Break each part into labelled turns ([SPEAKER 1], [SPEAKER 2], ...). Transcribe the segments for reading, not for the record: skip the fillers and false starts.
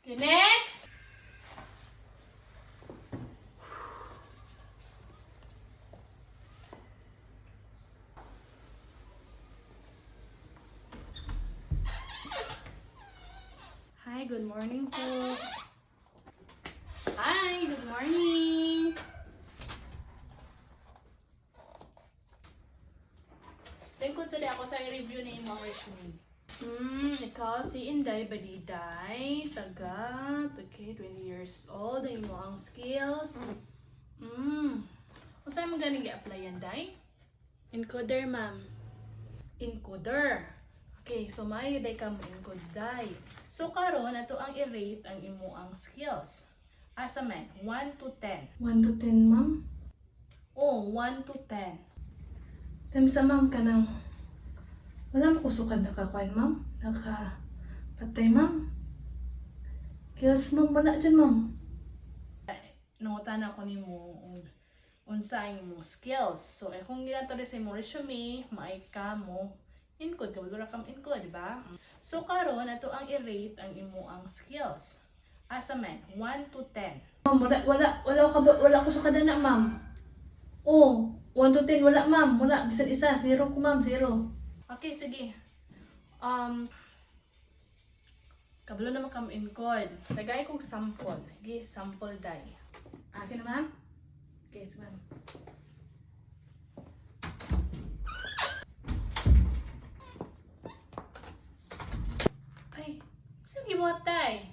[SPEAKER 1] Okay, next! Hi, good morning po. Hi, good morning. Tungkol sa ako sa review na imong resume. Ikaw si Inday Badiday, taga, okay, 20 years old, ang imo ang skills. Kung saan mo galing i-apply yan, Day? Encoder, ma'am. Encoder. Okay, so may day ka mo encoder. So karon ato ang i-rate ang imo ang skills. Asa man, 1 to 10. 1 to 10, ma'am? Oh, 1 to 10. Tamsa, ma'am, ka nang wala mo kusukad nakakuan, ma'am. Nakapatay, ma'am. Kills, ma'am, wala dyan, ma'am. Nangutan ako ni mo unsa imong skills. So, kung ginatari sa imong resume, maay ka mo include ka, wala kang include, di ba? So, karon ato ang i-rate ang imo ang skills. Asa man, 1 to 10. Ma'am, wala kusukad na, ma'am. Oh, 1 to 10, wala, ma'am. Wala, bisan isa, 0 ko, ma'am, 0. Okay, sige. Kabalo naman kami in code. Lagay kong sample. Okay, sample die. Okay na, ma'am? Okay, ma'am. Ay, sige mo, tay.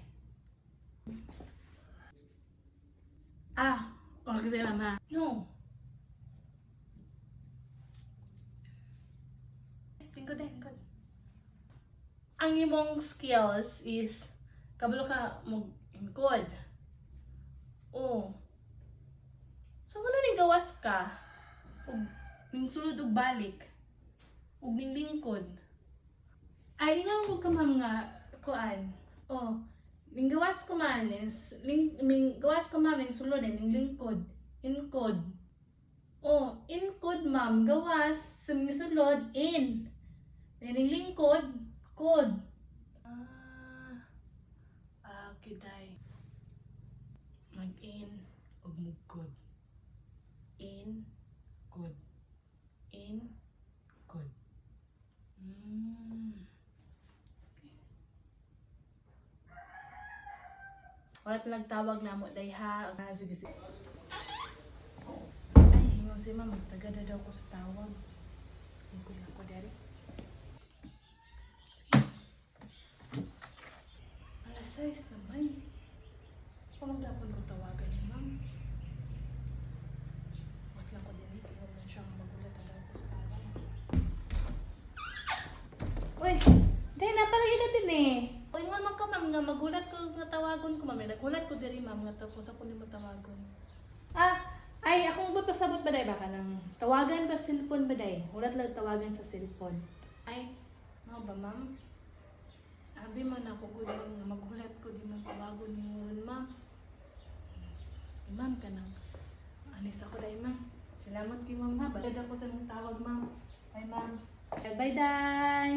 [SPEAKER 1] Okay, ma'am, ha? No. Tingkod. Ang imong skills is kabalo ka mag-encode. Oh. So wala ning gawas ka ug ning sulod ug balik ug ning lingkod. Ay nga mo ka ma'am nga kuan. Oh, ning gawas ko man is ning gawas ko ma'am ning sulod ning lingkod. Encode. Oh, encode ma'am gawas sa ning sulod in. Ning lingkod code. Okay, day. Mag-in ug mag-code. In, code. In, code. Wala talang tawag na mo, day ha. Sige. Ay, hingaw si ma'am. Magtagada daw ko sa tawag. Hingkoy ako, dari. Size naman. Kung magdapon ko tawagan ni ma'am. Wat lang ko din eh. Kaya man siyang magulat na daw ko sa tawag. Uy! Dahil napalagi natin eh. Uy, nga man ka ma'am nga magulat ko nga tawagon ko ma'am. Nagulat ko diri ma'am nga tapos ako ni matawagon. Ay, akong ba pasabot ba day baka nang tawagan ba cellphone ba day? Ulat lang tawagan sa cellphone. Ay, nga ba ma'am? Abi man ako ko din nga maghulat ko di man tawagon ni ma'am. Ma'am ka nang anis ako dai ma'am. Salamat kay ma'am ha. Balad ako sa nang tawag ma'am. Bye ma'am. Bye bye day.